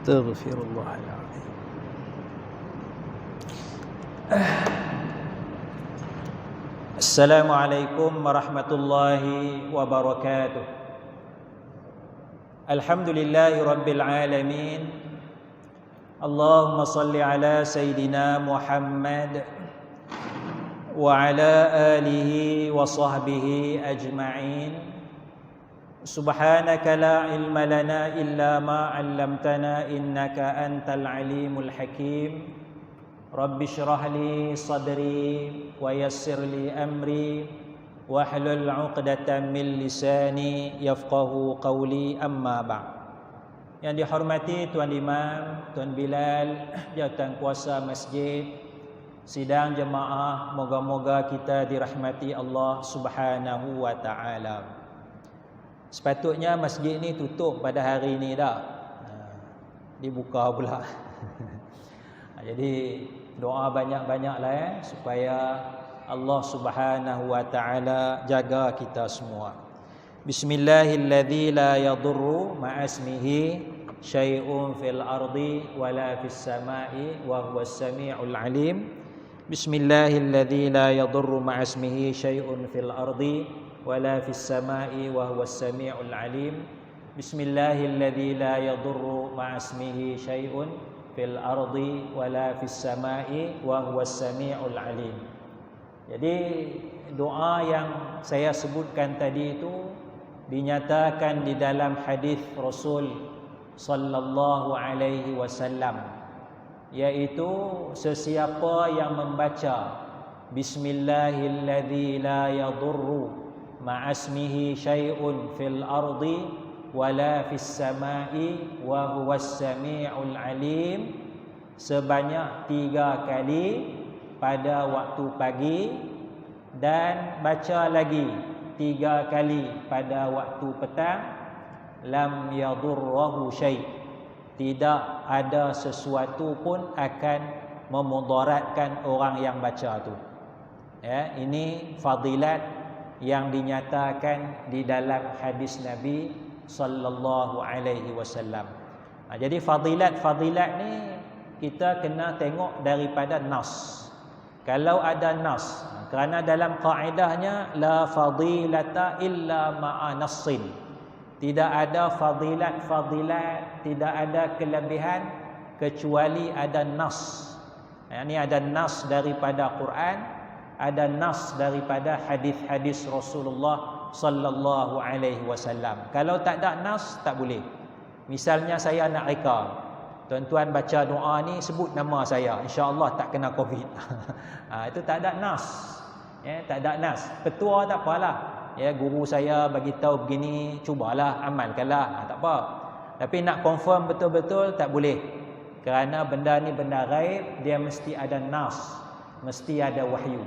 Astaghfirullahaladzim. Assalamualaikum warahmatullahi wabarakatuh. Alhamdulillahi rabbil alamin. Allahumma salli ala Sayyidina Muhammad wa ala alihi wa sahbihi ajma'in. Subhanaka la ilma lana illa ma 'allamtana innaka antal alimul hakim. Rabbi shrah li sadri wa yassir li amri wahlul 'uqdatam min lisani yafqahu qawli, amma ba'd. Yang dihormati Tuan Imam, Tuan Bilal, jawatan kuasa masjid, sidang jemaah, moga-moga kita dirahmati Allah Subhanahu wa taala. Sepatutnya masjid ni tutup pada hari ni dah. Dibuka pula. Jadi doa banyak-banyaklah supaya Allah Subhanahu wa taala jaga kita semua. Bismillahilladzi la yadurru ma'asmihi syai'un fil ardi wala fis sama'i wa huwas samiul alim. Bismillahilladzi la yadurru ma'asmihi syai'un fil ardi wala fis sama'i wa huwas samiul alim. Bismillahilladzi la yadurru ma'asmihi syai'un fil ardi wala fis sama'i wa huwas samiul alim. Jadi doa yang saya sebutkan tadi itu dinyatakan di dalam hadis Rasul sallallahu alaihi wasallam, yaitu sesiapa yang membaca Bismillahilladzi la yadurru ma'asmihi syai'un fil ardi wala fis sama'i wa huwas sami'ul alim sebanyak 3 kali pada waktu pagi, dan baca lagi 3 kali pada waktu petang, lam yadurruhu syai', tidak ada sesuatu pun akan memudaratkan orang yang baca tu. Ya, ini fadilat yang dinyatakan di dalam hadis Nabi sallallahu alaihi wasallam. Jadi fadilat ni kita kena tengok daripada nas. Kalau ada nas, kerana dalam kaedahnya la fadilata illa ma'a nassin. Tidak ada fadilat, tidak ada kelebihan kecuali ada nas. Ini ada nas daripada Quran, ada nas daripada hadis-hadis Rasulullah sallallahu alaihi wasallam. Kalau tak ada nas, tak boleh. Misalnya saya nak reka, tuan-tuan baca doa ni sebut nama saya, insya-Allah tak kena Covid. Itu tak ada nas. Ya, tak ada nas. Ketua tak apalah. Ya, guru saya bagi tahu begini, cubalah amalkanlah, tak apa. Tapi nak confirm betul-betul tak boleh. Kerana benda ni benda ghaib, dia mesti ada nas, mesti ada wahyu.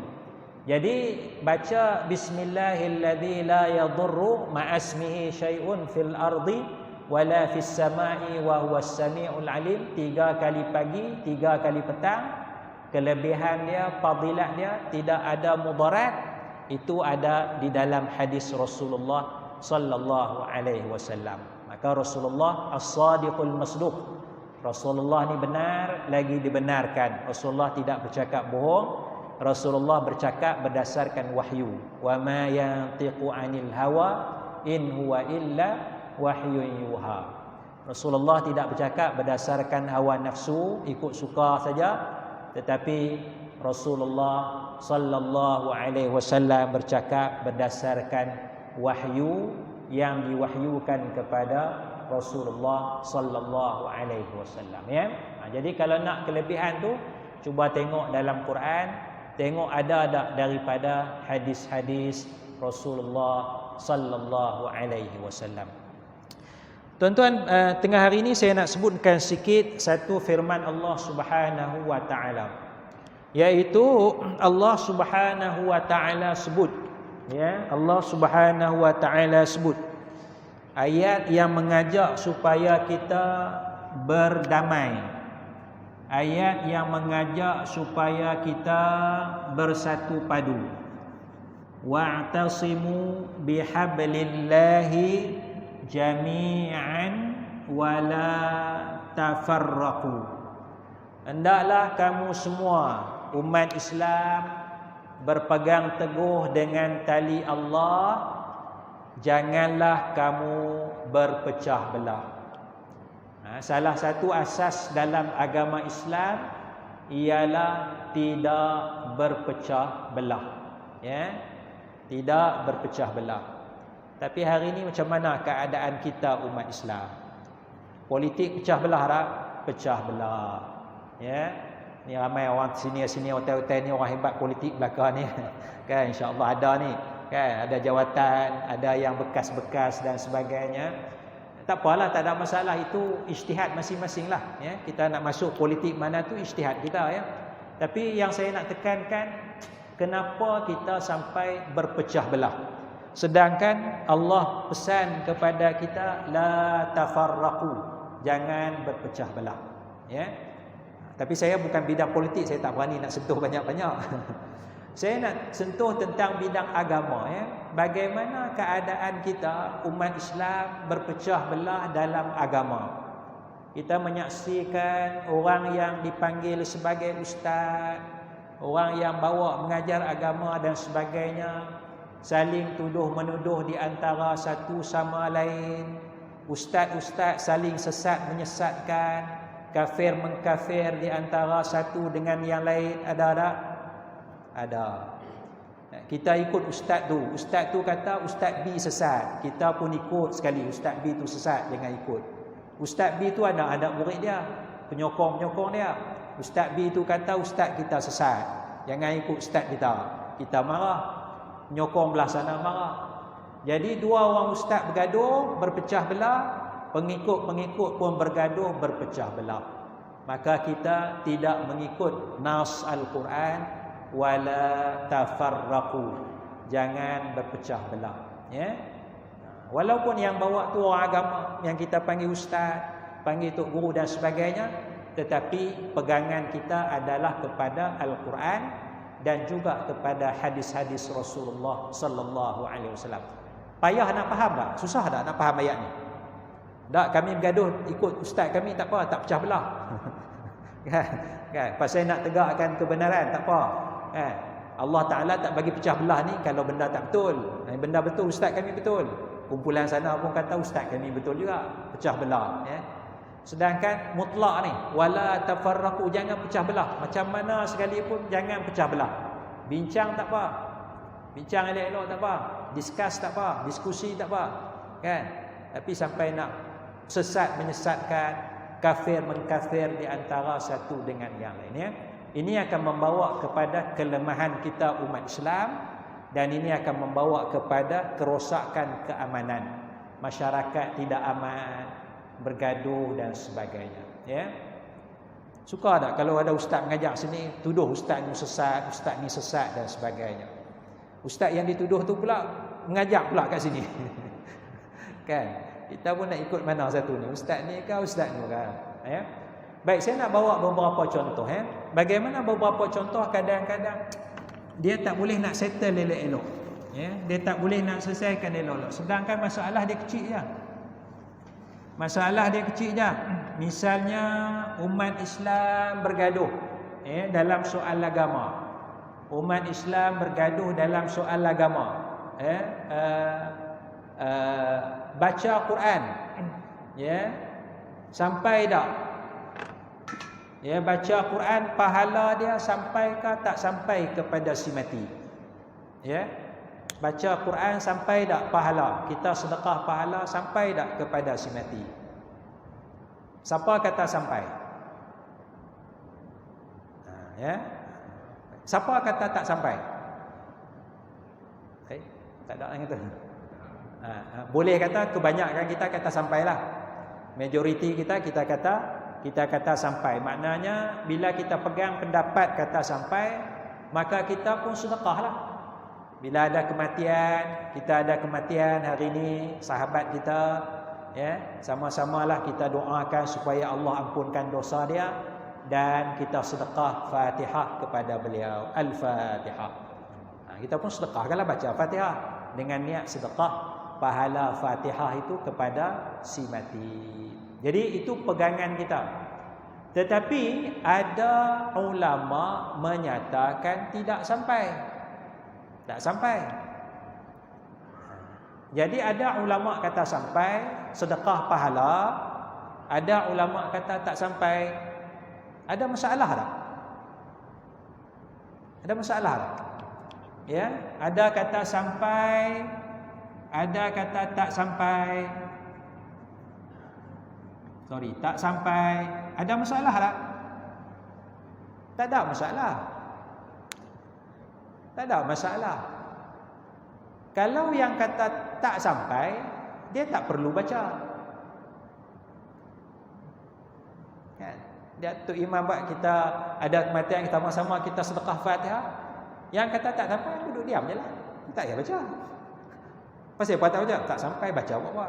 Jadi baca Bismillahilladzi la yadurru ma'asmihi syai'un fil ardi wala fis sama'i wa huwas samiul alim 3 kali pagi, 3 kali petang. Kelebihan dia, fadilat dia, tidak ada mudarat. Itu ada di dalam hadis Rasulullah sallallahu alaihi wasallam. Maka Rasulullah as-sadiqul masduq. Rasulullah ni benar lagi dibenarkan. Rasulullah tidak bercakap bohong. Rasulullah bercakap berdasarkan wahyu. Wa ma yantiqu 'anil hawa in huwa illa wahyun yuha. Rasulullah tidak bercakap berdasarkan hawa nafsu, ikut suka saja, tetapi Rasulullah sallallahu alaihi wasallam bercakap berdasarkan wahyu yang diwahyukan kepada Rasulullah sallallahu alaihi wasallam, ya. Jadi kalau nak kelebihan tu, cuba tengok dalam Quran, tengok ada tak daripada hadis-hadis Rasulullah sallallahu alaihi wasallam. Tuan-tuan, tengah hari ini saya nak sebutkan sikit satu firman Allah Subhanahu wa taala, iaitu Allah Subhanahu wa taala sebut, ya, Allah Subhanahu wa taala sebut ayat yang mengajak supaya kita berdamai, ayat yang mengajak supaya kita bersatu padu. Wa'tasimu bihablillahi jami'an wala tafarraqu. Hendaklah kamu semua umat Islam berpegang teguh dengan tali Allah, janganlah kamu berpecah belah. Salah satu asas dalam agama Islam ialah tidak berpecah belah, ya, tidak berpecah belah. Tapi hari ini macam mana keadaan kita umat Islam? Politik pecah belah tak? Pecah belah, ya. Ni ramai orang sini hotel-hotel ni orang hebat politik belakang ni kan, insya-Allah ada ni kan, ada jawatan, ada yang bekas-bekas dan sebagainya. Tak apalah, tak ada masalah, itu ijtihad masing-masing lah, ya. Kita nak masuk politik mana tu ijtihad kita, ya. Tapi yang saya nak tekankan, kenapa kita sampai berpecah belah? Sedangkan Allah pesan kepada kita la tafarraqu, jangan berpecah belah, ya. Tapi saya bukan bidang politik, saya tak berani nak sentuh banyak-banyak. Saya nak sentuh tentang bidang agama, ya. Bagaimana keadaan kita umat Islam berpecah belah dalam agama. Kita menyaksikan orang yang dipanggil sebagai ustaz, orang yang bawa mengajar agama dan sebagainya, saling tuduh-menuduh di antara satu sama lain. Ustaz-ustaz saling sesat menyesatkan, kafir mengkafir di antara satu dengan yang lain. Ada tak? Ada. Kita ikut ustaz tu. Ustaz tu kata Ustaz B sesat, kita pun ikut sekali. Ustaz B tu sesat, jangan ikut. Ustaz B tu ada murid dia, penyokong-penyokong dia. Ustaz B tu kata ustaz kita sesat, jangan ikut ustaz kita. Kita marah, penyokong belah sana marah. Jadi dua orang ustaz bergaduh, berpecah belah, pengikut-pengikut pun bergaduh, berpecah belah. Maka kita tidak mengikut nas Al-Quran, wala tafarraqu, jangan berpecah belah, ya. Walaupun yang bawa tu orang agama, yang kita panggil ustaz, panggil tok guru dan sebagainya, tetapi pegangan kita adalah kepada Al-Quran dan juga kepada hadis-hadis Rasulullah sallallahu alaihi wasallam. Payah nak faham tak? Susah tak nak faham ayat ni? Tak, kami bergaduh ikut ustaz kami, tak apa, tak pecah belah. Kan? Pasal nak tegakkan kebenaran, tak apa. Kan? Allah Ta'ala tak bagi pecah belah ni kalau benda tak betul. Benda betul, ustaz kami betul. Kumpulan sana pun kata ustaz kami betul juga. Pecah belah, ya. Sedangkan mutlak ni, wala tafarraqu, jangan pecah belah. Macam mana sekalipun jangan pecah belah. Bincang tak apa, bincang elok-elok tak apa, discuss tak apa, diskusi tak apa, kan? Tapi sampai nak sesat menyesatkan, kafir mengkafir di antara satu dengan yang lain, ya. Ini akan membawa kepada kelemahan kita umat Islam, dan ini akan membawa kepada kerosakan keamanan. Masyarakat tidak aman, bergaduh dan sebagainya, ya. Suka tak kalau ada ustaz mengajar sini tuduh ustaz ni sesat dan sebagainya. Ustaz yang dituduh tu pula mengajar pula kat sini. Kan? Kita pun nak ikut mana satu ni? Ustaz ni ke ustaz ni kan? Ya. Baik, saya nak bawa beberapa contoh, ya. Bagaimana beberapa contoh kadang-kadang dia tak boleh nak settle elok-elok, ya. Dia tak boleh nak selesaikan elok-elok, sedangkan masalah dia kecil je. Masalah dia kecil je. Misalnya umat Islam bergaduh, ya, dalam soal agama. Umat Islam bergaduh dalam soal agama, ya. Baca Quran, ya, sampai tak? Ya, baca Quran pahala dia sampai ke tak sampai kepada si mati? Ya. Baca Quran sampai tak pahala? Kita sedekah pahala sampai tak kepada si mati? Siapa kata sampai? Ya. Siapa kata tak sampai? Tak ada yang kata. Boleh kata kebanyakan kita kata sampailah. Majoriti kita kata sampai. Maknanya bila kita pegang pendapat kata sampai, maka kita pun sedekahlah. Bila ada kematian, kita ada kematian hari ini sahabat kita, ya, sama-samalah kita doakan supaya Allah ampunkan dosa dia, dan kita sedekah Fatihah kepada beliau. Al-Fatihah. Kita pun sedekahkanlah, baca Fatihah dengan niat sedekah pahala Fatihah itu kepada si mati, Jadi itu pegangan kita. Tetapi ada ulama menyatakan tidak sampai. Tak sampai. Jadi ada ulama kata sampai, sedekah pahala. Ada ulama kata tak sampai. Ada masalah tak? Ada masalah tak? Ya, ada kata sampai, ada kata tak sampai. Sorry, tak sampai. Ada masalah tak? Tak ada masalah. Tak ada masalah. Kalau yang kata tak sampai, dia tak perlu baca. Kan? Datuk Imam buat kita ada kematian, kita sama-sama kita sedekah Fatihah. Yang kata tak sampai, duduk diam je lah. Tak payah baca. Pasal apa tak baca? Tak sampai, baca apa-apa.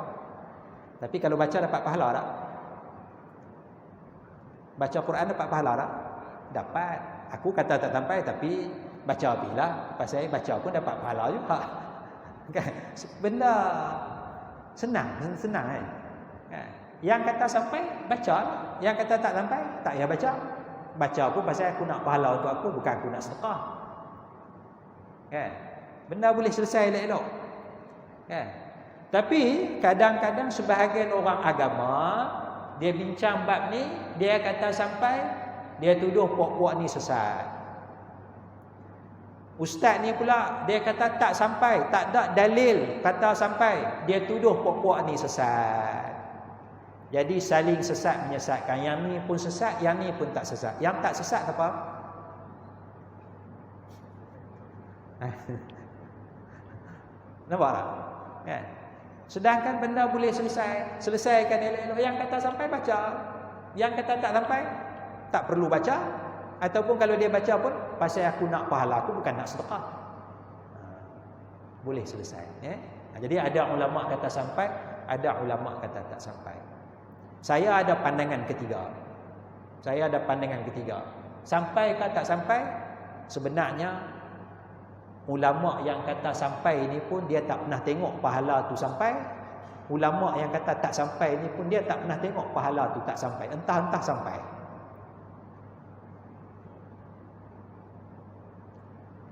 Tapi kalau baca dapat pahala tak? Baca Quran dapat pahala tak? Dapat. Aku kata tak sampai, tapi baca bila. Pasal baca pun dapat pahala juga. Kan? Benda senang kan? Yang kata sampai, baca. Yang kata tak sampai, tak payah baca. Baca pun pasal aku nak pahala untuk aku, bukan aku nak sedekah. Kan? Benda boleh selesai elok-elok. Kan? Tapi kadang-kadang sebahagian orang agama dia bincang bab ni, dia kata sampai, dia tuduh puak-puak ni sesat. Ustaz ni pula dia kata tak sampai, tak ada dalil kata sampai, dia tuduh puak-puak ni sesat. Jadi saling sesat menyesatkan. Yang ni pun sesat, yang ni pun tak sesat. Yang tak sesat apa? Nampak tak? Kan? Sedangkan benda boleh selesaikan elok-elok. Yang kata sampai baca, yang kata tak sampai tak perlu baca. Ataupun kalau dia baca pun, pasal aku nak pahala, aku bukan nak sedekah. Boleh selesai. Jadi ada ulama kata sampai, ada ulama kata tak sampai. Saya ada pandangan ketiga. Sampai ke tak sampai, sebenarnya ulama yang kata sampai ni pun dia tak pernah tengok pahala tu sampai. Ulama yang kata tak sampai ni pun dia tak pernah tengok pahala tu tak sampai. Entah-entah sampai.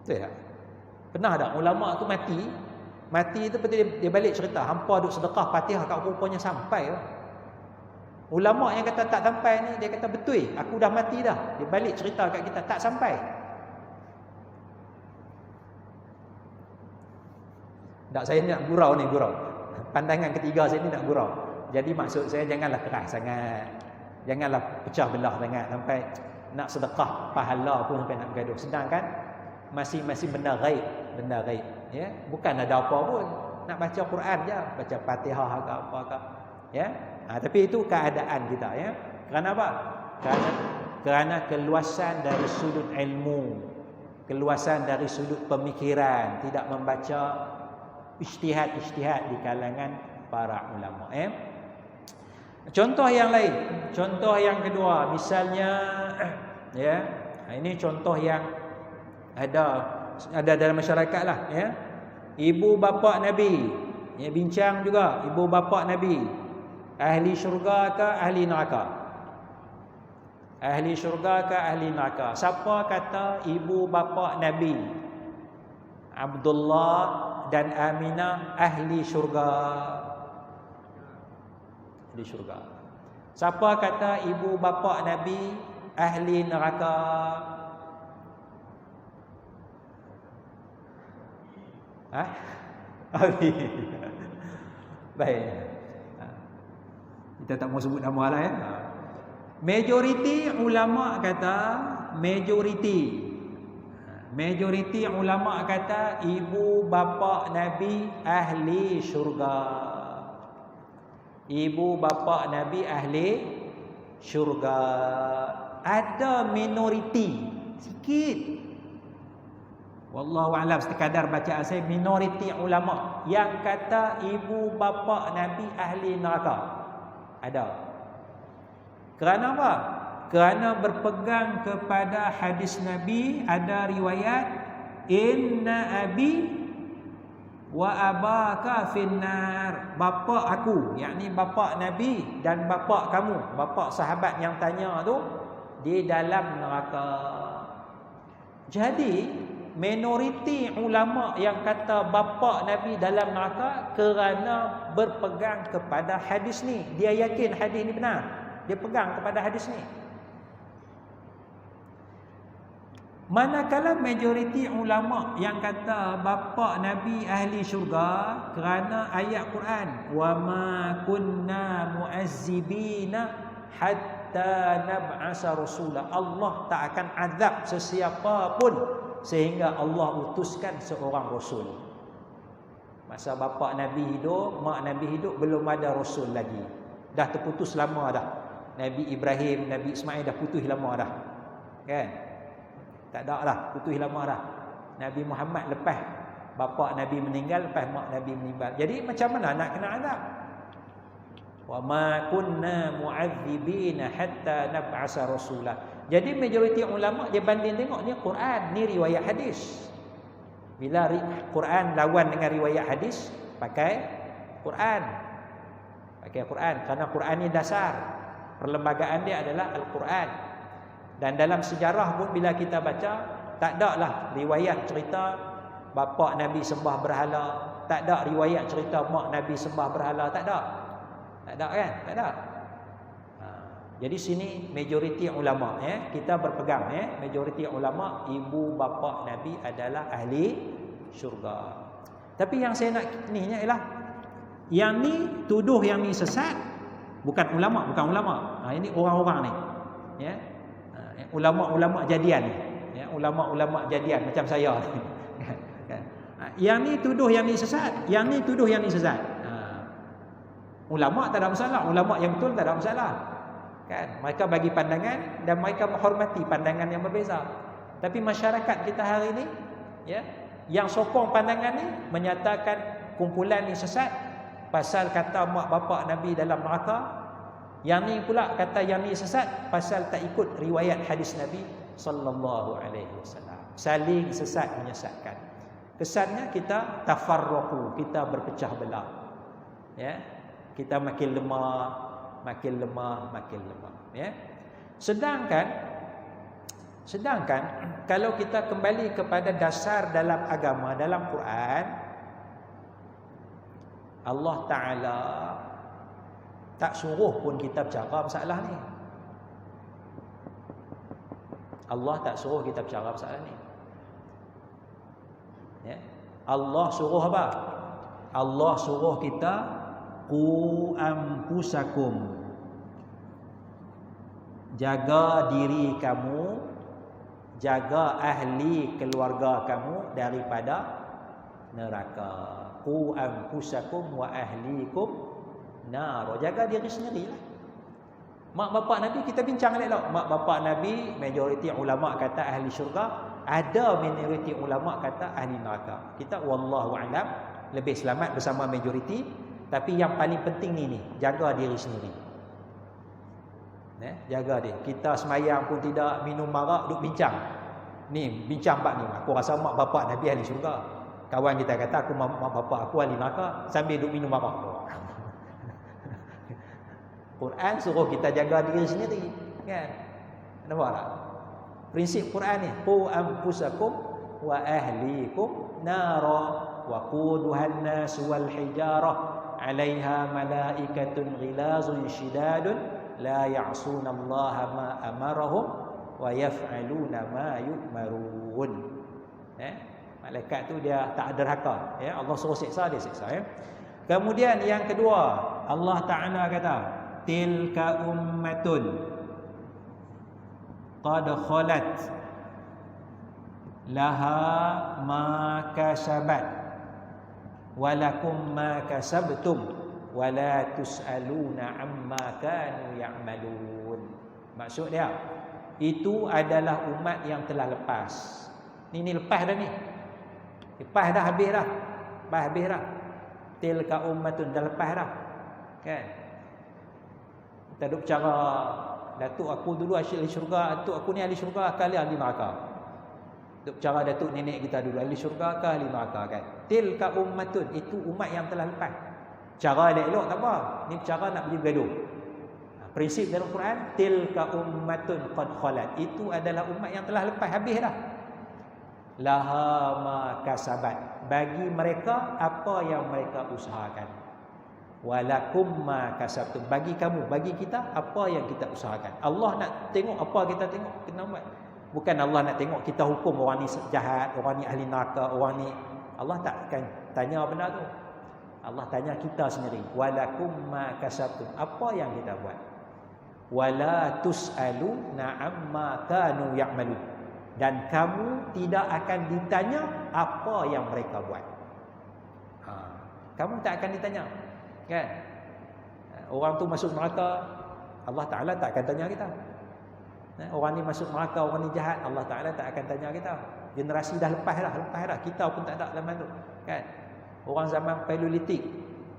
Betul tak? Pernah tak ulama tu mati tu betul dia balik cerita, hampa duk sedekah Fatihah kat rupanya sampai. Ulama yang kata tak sampai ni, dia kata betul, aku dah mati dah. Dia balik cerita kat kita tak sampai. Tak, saya nak gurau. Pandangan ketiga saya ni nak gurau. Jadi maksud saya janganlah keras sangat. Janganlah pecah belah sangat sampai nak sedekah pahala pun sampai nak bergaduh. Sedangkan masing-masing benda ghaib, ya. Bukan ada apa pun. Nak baca Quran je, baca Fatihah ke apa ke, ya. Tapi itu keadaan kita, ya. Kerana apa? Kerana keluasan dari sudut ilmu, keluasan dari sudut pemikiran, tidak membaca ijtihad di kalangan para ulama. Contoh yang lain, contoh yang kedua, misalnya, ya, ini contoh yang ada dalam masyarakat lah, ya. Ibu bapa Nabi, ya, bincang juga ibu bapa Nabi, ahli syurga ke ahli neraka? Ahli syurga ke ahli neraka? Siapa kata ibu bapa Nabi Abdullah dan Aminah ahli syurga? Ahli syurga. Siapa kata ibu bapa Nabi ahli neraka? Baik. Kita tak mau sebut nama lah, ya. Majoriti ulama kata, majoriti ulama kata ibu bapa Nabi ahli syurga. Ibu bapa Nabi ahli syurga. Ada minoriti sikit, wallahu a'lam, sekadar bacaan saya, minoriti ulama yang kata ibu bapa Nabi ahli neraka. Ada. Kerana apa? Kerana berpegang kepada hadis Nabi, ada riwayat inna abi wa abaka finnar, bapa aku, yakni bapa Nabi dan bapa kamu, bapa sahabat yang tanya tu, di dalam neraka. Jadi minoriti ulama yang kata bapa Nabi dalam neraka kerana berpegang kepada hadis ni. Dia yakin hadis ni benar, dia pegang kepada hadis ni. Manakala majoriti ulama yang kata bapa Nabi ahli syurga kerana ayat Quran, wa ma kunna muazzibina hatta nab'asa rasula, Allah tak akan azab sesiapa pun sehingga Allah utuskan seorang rasul. Masa bapa Nabi hidup, mak Nabi hidup, belum ada rasul lagi. Dah terputus lama dah. Nabi Ibrahim, Nabi Ismail dah putus lama dah. Kan? Tak ada lah, putus lama dah. Nabi Muhammad lepas bapa Nabi meninggal, lepas mak Nabi meninggal. Jadi macam mana nak kena azab? Wa ma kunna mu'adzibina hatta nab'asa rasulah. Jadi majoriti ulama dia banding tengok ni Quran, ni riwayat hadis. Bila Quran lawan dengan riwayat hadis, pakai Quran. Pakai Quran kerana Quran ni dasar. Perlembagaan dia adalah Al-Quran. Dan dalam sejarah pun bila kita baca, tak ada lah riwayat cerita bapa Nabi sembah berhala, tak ada riwayat cerita mak Nabi sembah berhala, tak ada. Tak ada kan? Tak ada. Jadi sini majoriti ulama kita berpegang majoriti ulama ibu bapa Nabi adalah ahli syurga. Tapi yang saya nak ni ialah yang ni tuduh yang ni sesat, bukan ulama, bukan ulama. Ini orang-orang ni. Ya. Ulama-ulama jadian ni. Ya, ulama-ulama jadian macam saya ni. Yang ni tuduh yang ni sesat, yang ni tuduh yang ni sesat. Ulama tak ada masalah, ulama yang betul tak ada masalah. Kan? Mereka bagi pandangan dan mereka menghormati pandangan yang berbeza. Tapi masyarakat kita hari ini yang sokong pandangan ni menyatakan kumpulan ni sesat pasal kata mak bapak Nabi dalam neraka. Yang ni pula kata yang ni sesat pasal tak ikut riwayat hadis Nabi sallallahu alaihi wasallam. Saling sesat menyesatkan. Kesannya kita tafarraqu, kita berpecah belah. Ya. Kita makin lemah, makin lemah, makin lemah, ya. Sedangkan kalau kita kembali kepada dasar dalam agama, dalam Quran, Allah Taala tak suruh pun kita bercara masalah ni. Allah tak suruh kita bercara masalah ni. Ya. Allah suruh apa? Allah suruh kita qu anfusakum, jaga diri kamu, jaga ahli keluarga kamu daripada neraka. Qu anfusakum wa ahlikum nar. Jaga diri sendiri lah. Mak bapak Nabi kita bincang elok. Mak bapak Nabi majoriti ulama kata ahli syurga, ada minoriti ulama kata ahli neraka. Kita wallahu alam lebih selamat bersama majoriti, tapi yang paling penting ni jaga diri sendiri. Jaga dia. Kita semayang pun tidak minum marak, duk bincang. Ni bincang bab ni. Aku rasa mak bapak Nabi ahli syurga. Kawan kita kata aku mak bapak aku ahli neraka sambil duk minum marak. Quran suruh kita jaga diri sendiri, kan? Nampak tak? Prinsip Quran ni, qu anfusakum wa ahlikum nara wa quduhan nas wal hijarah 'alaiha malaikatun ghilazun shidadun la ya'sunallaha ma amarahum wa yaf'aluna ma yu'marun. Malaikat tu dia tak derhaka, ya. Allah suruh siksa, dia siksa, ya. Kemudian yang kedua, Allah Taala kata tilka ummatun qad khalat laha ma kasabat walakum ma kasabtum wala tusaluna amma kanu ya'malun. Maksud dia itu adalah umat yang telah lepas. Ni lepas dah ni. Lepas dah, habis dah. Habis dah. Tilka ummatun dah lepas dah. Kan? Kita duk bercara, datuk aku dulu ahli syurga, datuk aku ni ahli syurga, kali ahli neraka. Duk cara datuk nenek kita dulu, ahli syurga ke ahli neraka kan. Tilka ummatun, itu umat yang telah lepas. Cara elok tak apa. Ni cara nak bagi bergaduh. Prinsip dalam Quran, tilka ummatun qad khalat. Itu adalah umat yang telah lepas, habis dah. Laha ma kasabat. Bagi mereka apa yang mereka usahakan. Walakum ma kasabtum. Bagi kamu, bagi kita apa yang kita usahakan. Allah nak tengok apa kita tengok, kena buat. Bukan Allah nak tengok kita hukum orang ni jahat, orang ni ahli neraka, orang ni. Allah tak akan tanya benda tu. Allah tanya kita sendiri. Walakum ma kasabtum. Apa yang kita buat. Wala tus'alu na'amma kanu ya'malu. Dan kamu tidak akan ditanya apa yang mereka buat. Kamu tak akan ditanya. Kan? Orang tu masuk neraka, Allah Ta'ala tak akan tanya kita. Orang ni masuk neraka, orang ni jahat, Allah Ta'ala tak akan tanya kita. Generasi dah lepas dah. Kita pun tak ada zaman tu. Kan? Orang zaman Paleolitik,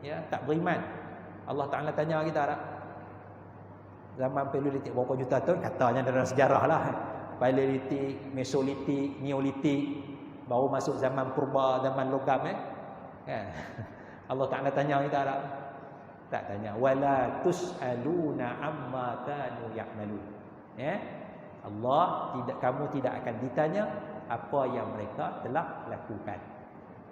ya, tak beriman. Allah Ta'ala tanya kita tak? Zaman Paleolitik berapa juta tahun, katanya dalam sejarah lah. Paleolitik, Mesolitik, Neolitik, baru masuk zaman purba, zaman logam kan? Allah Ta'ala tanya kita tak? Tak tanya. Wala tus'aluna amma kanu ya'malun. Ya? Allah kamu tidak akan ditanya apa yang mereka telah lakukan.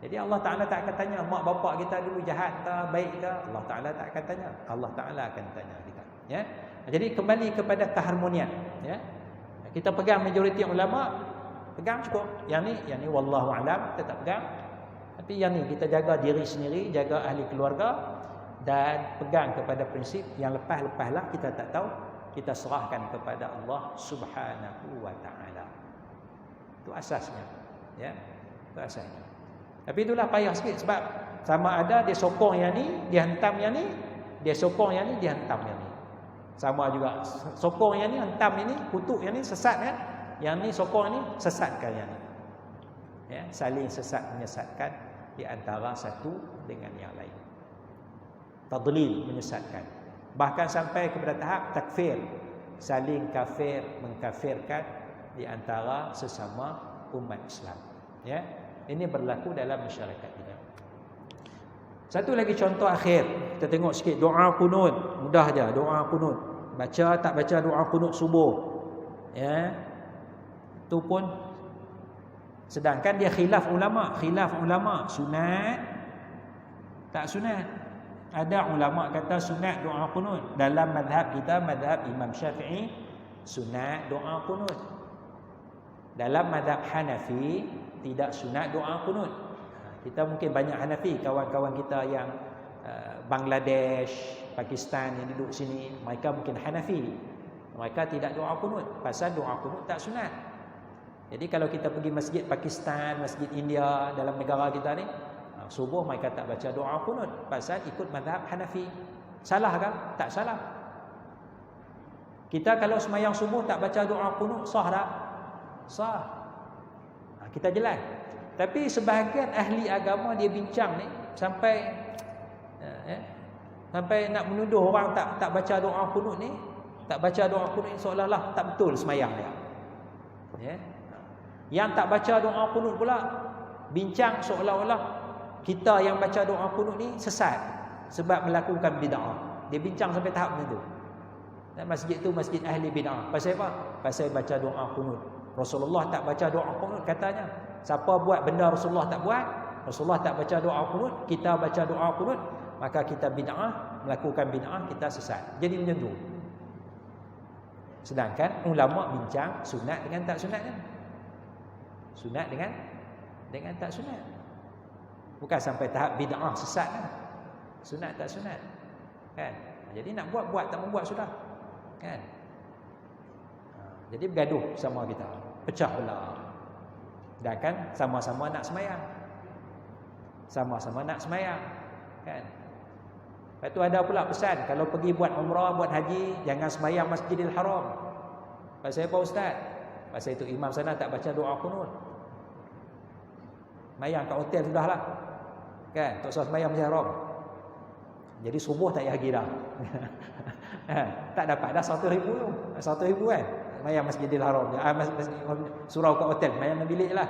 Jadi Allah Ta'ala tak akan tanya mak bapak kita dulu jahat ke baik ke. Allah Ta'ala tak akan tanya. Allah Ta'ala akan tanya kita. Ya? Jadi kembali kepada keharmonian. Ya? Kita pegang majoriti ulama, pegang cukup. Yang ni wallahu alam, tetap pegang. Tapi yang ni kita jaga diri sendiri, jaga ahli keluarga dan pegang kepada prinsip yang lepas-lepaslah kita tak tahu, kita serahkan kepada Allah Subhanahu wa taala. Itu asasnya. Ya. Itu asasnya. Tapi itulah payah sikit sebab sama ada dia sokong yang ni, dia hentam yang ni, dia sokong yang ni, dia hentam yang ni. Sama juga sokong yang ni, hentam yang ni, kutuk yang ni, sesat kan? Yang ni sokong yang ni, sesatkan yang ni. Ya, saling sesat menyesatkan di antara satu dengan yang lain. Tadlil, menyesatkan. Bahkan sampai kepada tahap takfir, saling kafir, mengkafirkan di antara sesama umat Islam. Ya, ini berlaku dalam masyarakat kita. Satu lagi contoh akhir, kita tengok sikit doa qunut, mudah aja doa qunut. Baca tak baca doa qunut subuh. Ya. Itu pun sedangkan dia khilaf ulama sunat tak sunat. Ada ulama kata sunat doa qunut. Dalam mazhab kita, mazhab Imam Syafi'i, sunat doa qunut. Dalam mazhab Hanafi tidak sunat doa qunut. Kita mungkin banyak Hanafi, kawan-kawan kita yang Bangladesh, Pakistan yang duduk sini, mereka mungkin Hanafi. Mereka tidak doa qunut pasal doa qunut tak sunat. Jadi kalau kita pergi masjid Pakistan, masjid India dalam negara kita ni, subuh mereka tak baca doa qunut pasal ikut mazhab Hanafi. Salah ke? Tak salah. Kita kalau semayang subuh tak baca doa qunut, sah tak? Sah. Kita jelas. Tapi sebahagian ahli agama dia bincang ni sampai nak menuduh orang tak baca doa qunut ni, tak baca doa qunut seolah-olah tak betul semayang dia. Ya. Yang tak baca doa qunut pula bincang seolah-olah kita yang baca doa qunut ni sesat sebab melakukan bid'ah. Dia bincang sampai tahap macam tu. Dan masjid tu masjid ahli bid'ah. Pasal apa? Pasal baca doa qunut. Rasulullah tak baca doa qunut katanya. Siapa buat benda Rasulullah tak buat, Rasulullah tak baca doa qunut, kita baca doa qunut, maka kita bid'ah, melakukan bid'ah, kita sesat. Jadi macam tu. Sedangkan ulama bincang sunat dengan tak sunat kan? Sunat dengan tak sunat. Bukan sampai tahap bid'ah sesat kan? Sunat tak sunat. Kan? Jadi nak buat tak membuat sudah. Kan? Jadi bergaduh sama kita. Pecah belah. Dan kan sama-sama nak semayang. Sama-sama nak semayang. Kan? Lepas tu ada pula pesan, kalau pergi buat umrah, buat haji, jangan semayang Masjidil Haram. Pasal apa ustaz? Pasal itu imam sana tak baca doa qunut. Semayang kat hotel sudahlah. Kan? Tak usah semayang Masjidil Haram. Jadi subuh tak payah pergi dah. Tak dapat dah 1,000 tu. 1,000 kan? Mayang Masjidil Haram. Surau kat hotel, mayang bilik lah.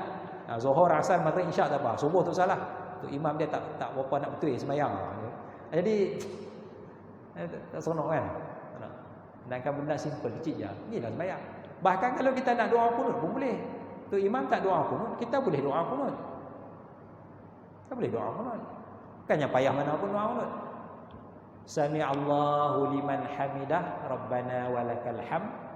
Zuhur, Asar, Maghrib, Isyak tak apa. Subuh tak salah. Tu imam dia tak berapa nak betul semayang. Jadi tak seronok kan? Sedangkan benda simple, kecil je. Inilah semayang. Bahkan kalau kita nak doa kunut pun boleh. Tu imam tak doa kunut, kita boleh doa kunut. Kita boleh doa kunut. Bukannya payah mana pun doa kunut. Sami'allahu liman hamidah, Rabbana walakal hamd.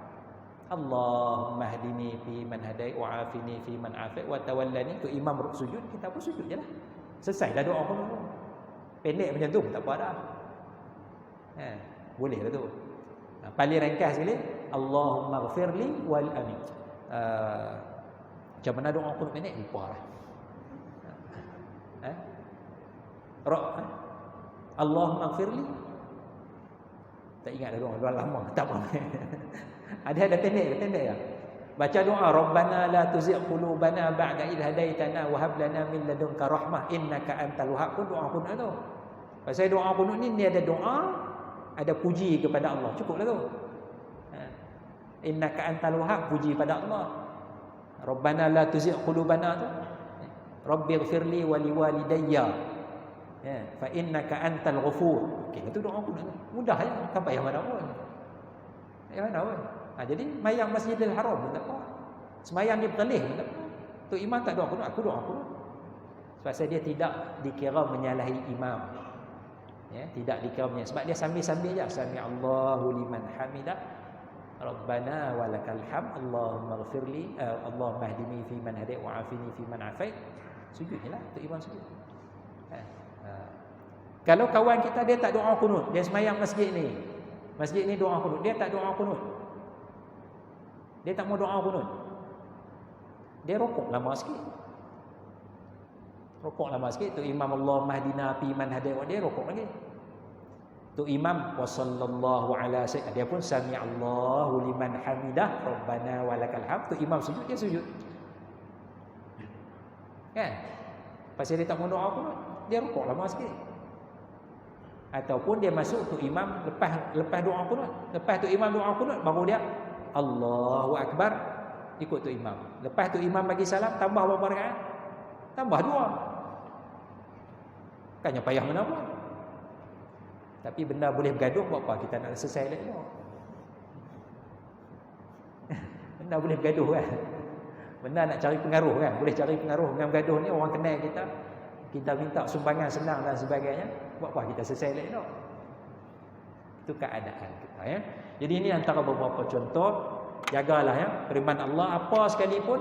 Allahumma hdini fi man hadait wa afini fi man afait wa tawallani. Tu imam sujud, kita pun sujud je lah. Selesai dah doa kunut. Pendek macam tu tak apa dah. Boleh lah tu. Paling ringkas sekali, Allahumma ghfirli wal amin. Macam mana doa kunut pendek? Lupa lah. Allahumma ghfirli. Tak ingat dah doa lama, tak apa. Ada pendek ya. Baca doa Rabbana la tuzigh qulubana ba'da idh hadaitana wa hab lana min ladunka rahmah innaka antal wahhab. Pun doa kunut tu. Pasal doa kunut ni ada doa, ada puji kepada Allah. Cukuplah tu. Innaka antal wahhab, puji pada Allah. Rabbana la tuzigh qulubana tu. Rabbighfirli wa liwalidayya. Fa innaka antal ghafur. Okey, itu doa kunut. Mudah je, tak payah mana pun. Tak mana pun. Jadi mayang Masjidil Haram pun tak apa. Semayang di Perlis pun tak apa. Tu imam tak doa kunut, aku doa kunut. Sebab dia tidak dikira menyalahi imam. Tidak dikira menyalahi. Sebab dia sambil-sambil je. Sami'allahu liman hamidah, Rabbana walakal hamd, Allahumma ghfirli, Allahumma hdini fi man hadait wa afini fi man afait. Sujud je lah, tu imam sujud. Kalau kawan kita dia tak doa kunut, dia semayang masjid ni doa kunut, dia tak doa kunut, dia tak mau doa kunut, dia rokok lama sikit. Tu imam Allahumma hdina fi man hadait, dia rokok lagi. Tu imam wa sallallahu ala sayyid, dia pun sami'allahu liman hamidah, Rabbana walakal hamd. Tu imam sujud, dia sujud. Kan? Pasal dia tak mau doa kunut, dia rokok lama sikit. Ataupun dia masuk tu imam lepas doa kunut. Lepas tu imam doa kunut baru dia Allahu Akbar, ikut tu imam. Lepas tu imam bagi salam, tambah berapa rakaat? Tambah 2. Bukannya payah mana pun. Tapi benda boleh bergaduh, buat apa kita nak selesai elok. Benda boleh bergaduh kan. Benda nak cari pengaruh kan. Boleh cari pengaruh dengan bergaduh ni, orang kenal kita. Kita minta sumbangan senang dan sebagainya. Buat apa kita selesai elok. Itu keadaan kita ya. Jadi ini antara beberapa contoh. Jagalah ya firman Allah apa sekalipun,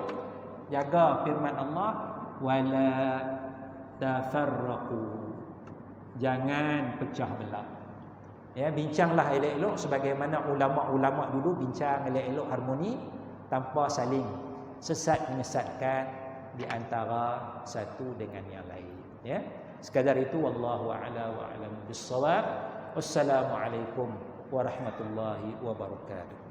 jaga firman Allah, wala tafarraqu, jangan pecah belah. Ya, bincanglah elok-elok sebagaimana ulama-ulama dulu bincang elok-elok harmoni tanpa saling sesat menyesatkan di antara satu dengan yang lain ya. Sekadar itu, wallahu a'la wa a'lam bis-shawab. Wassalamualaikum warahmatullahi wabarakatuh.